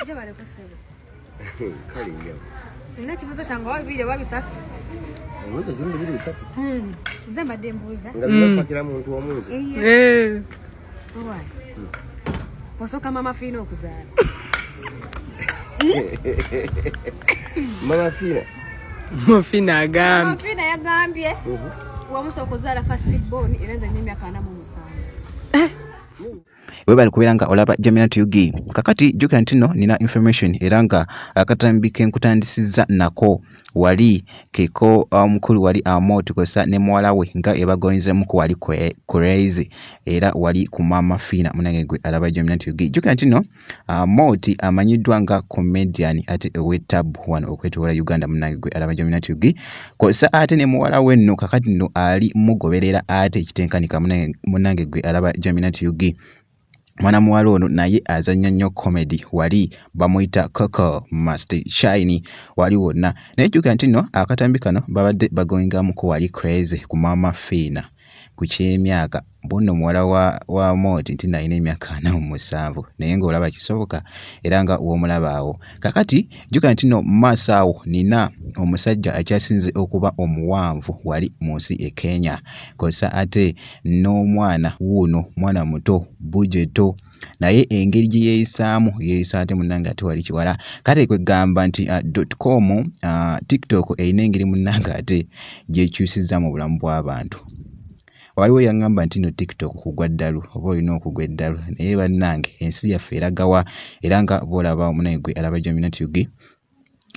Je bale kusebe. Kali nyo. Nina kibuzo kyange wabire wabisatu. Mbuzo zimbiri bisatu. Nze mbadde mbuuza. Nga pakira muntu omunzi. Owai. Osoka mama Fina okuzaala. Mama Fina. Mama Fina agambye. Mama Fina yagambye. Wamusoka okuzaala first born era nze nnimya 47. Webali kubiranga olaba Jamina Tuyugi kakati jukira ntino nina information eranga akatambike nkutandisiza nako wali keko omukulu wali amoti kosa ne mwala we nga ebagonze muko wali crazy era wali ku Mama Fina munange gwe alaba Jamina Tuyugi jukira ntino moti amanyidwa nga comedian ate wetab one okwetola Uganda munange gwe alaba Jamina Tuyugi kosa ate ne mwala we no kakati no ali mugoberera ate kitenkanika munange gwe alaba Jamina Tuyugi mwana muwala ono naye azanya nnyo comedy wali bamuyita Coco Must Shine wali wonna naye jjukira nti nno akatambi kano babadde bagongamu ko wali crazy ku Mama Fina ku ky'emyaka bunno muwala wa moti nti nayina emyaka 47 naye ng'olaba kisoboka era nga w'omulabaawo kakati jjukira nti nno maaso awo nina omusajja akyasinze okuba omuwanvu wali mu nsi e Kenya kosa ate n'omwana wuuno mwana muto bujeto naye engeri gye yeeyisaamu yeeyisa ate munnanga ate wali kiwala kate kwegamba nti .com TikTok erina engeri munnanga ate gyekyusizza mu bulamu bw'abantu waliwo yangamba nti no TikTok kugwa ddalu oba olina okugwa eddalu naye bannange ensi yaffe eragawa era nga boolaba omunaye gwe alaba Jamina Tuyugi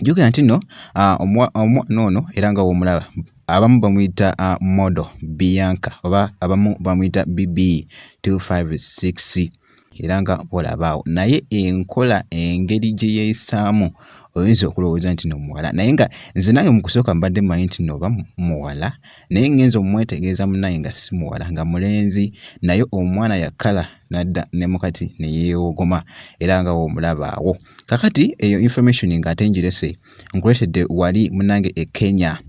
jjukira nti nno omwana ono era nga w'omulaba abamu bamuyita Modo Bianca oba abamu bamuyita BB 256 era nga boolabaawo naye enkola engeri gye yeeyisaamu oyinza okulowooza nti no muwala naye nga nze nange mu kusooka mbadde mmanyi nti no oba muwala naye ngenza omwetegeeza munnaye nga si muwala nga mulenzi naye omwana yakala nadda ne mukati ne yeewogoma era nga w'omulabaawo kakati eyo information ng'ate njirese nkuletedde wali munnange e Kenya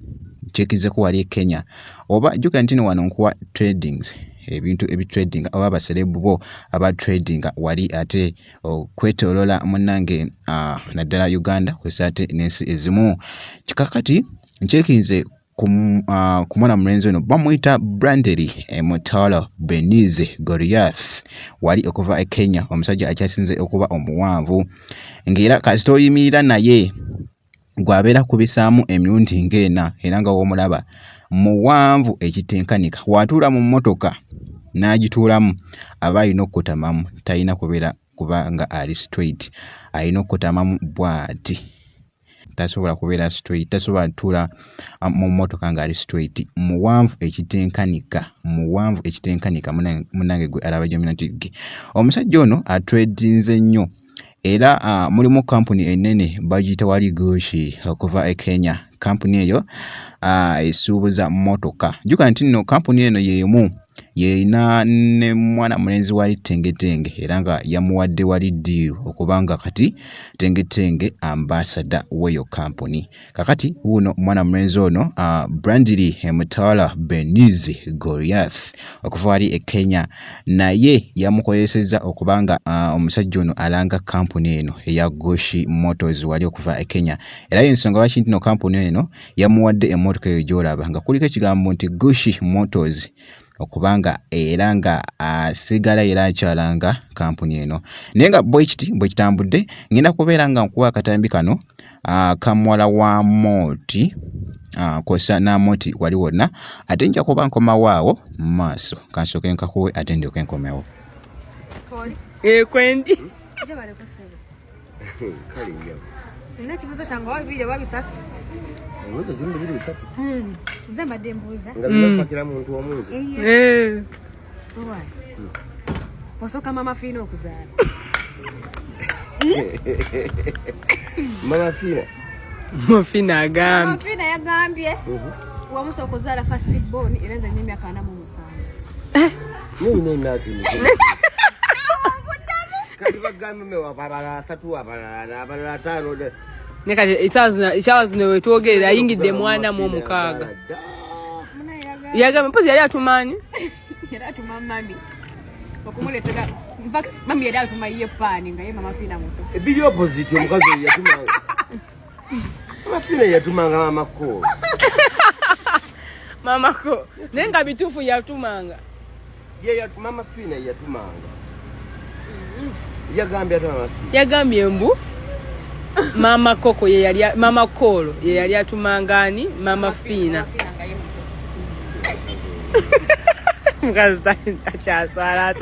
nkyekizeko wali e Kenya oba jjukira nti no wano nkuwa tradings ebintu ebitrading oba abaselebu bo aba trading wali ate kwetolola munnange naddala Uganda kwesa ate n'ensi ezimu kikakati nkyekirize ku mwana mulenzi ono bamuyita Brandely Mutalo Benize Goliath wali okuva e Kenya omusajja akyasinze okuba omuwanvu ng'era kasita oyimirira naye gwabeera kubisaamu emirundi ng'ena era nga w'omulaba muwanvu ekitenkanika watuula mu mmotoka n'agituulamu aba alina okutamamu talina kubeera kubanga ali straight alina okutamamu bw'ati tasobola kubeera straight tasobola tuula mu mmotoka ng'ali straight muwanvu ekitenkanika munnange gwe alaba Jamina Tuyugi omusajja ono atredinze nnyo era mulimu kampuni ennene bagiyita wali Goshi okuva e Kenya kampuni eyo esuubuza mmotoka jjukira nti nno kampuni eno y'emu yeina ne mwana mulenzi wali Tengetenge era nga yamuwadde wali deal okubanga kati Tengetenge ambassador w'eyo kampuni kakati wuno mwana mulenzi ono Brandely Mutala Benize Goliath okuva wali e Kenya naye yamukozesezza okubanga omusajja ono alanga kampuni eno eya Goshi Motors wali okuva e Kenya era y'ensonga lwaki nti no kampuni eno yamuwadde emmotoka eyo gy'olaba nga kuliko ekigambo nti Goshi Motors okubanga era nga asigala era akyalanga kampuni eno naye nga bwe kitambudde ngenda kubeera nga nkuwa akatambi kano kamuwala wa moti kosa na moti wali wonna ate nja kuba nkomawaawo mu maaso kansooke nkakuwe ate ndyoke nkomewo kwendi Je bale kusebe. Kali nyo. Nina kibuzo kyange wabire wabisatu. Mbuzo zimbiri bisatu. Nze mbadde mbuuza. Nga pakira muntu omunzi. Owai. Osoka Mama Fina okuzaala. Mama Fina. Mama Fina agambye. Mama Fina yagambye. Wamusoka okuzaala first born era nze nnimya 47. Nini emyaka emikulu? Kati bagamba mewa abalala 3 abalala 5 nekati ekyawazino wetwogerera ayingidde mwana mu 6 yagamba mpozi yali atumaani era atuma mami okumuletera in fact mami yali atuma iye pani nga ye mama Fina muto ebiri opposite omukazi yatumanga mama Fina yatumanga mama ko mama ko nenga bitufu yatumanga ye mama Fina yatumanga yagambye ata mama Fina yagambye mbu mama koko ye yali mama kolo ye yali atumangani mama Fina mukazi achaswala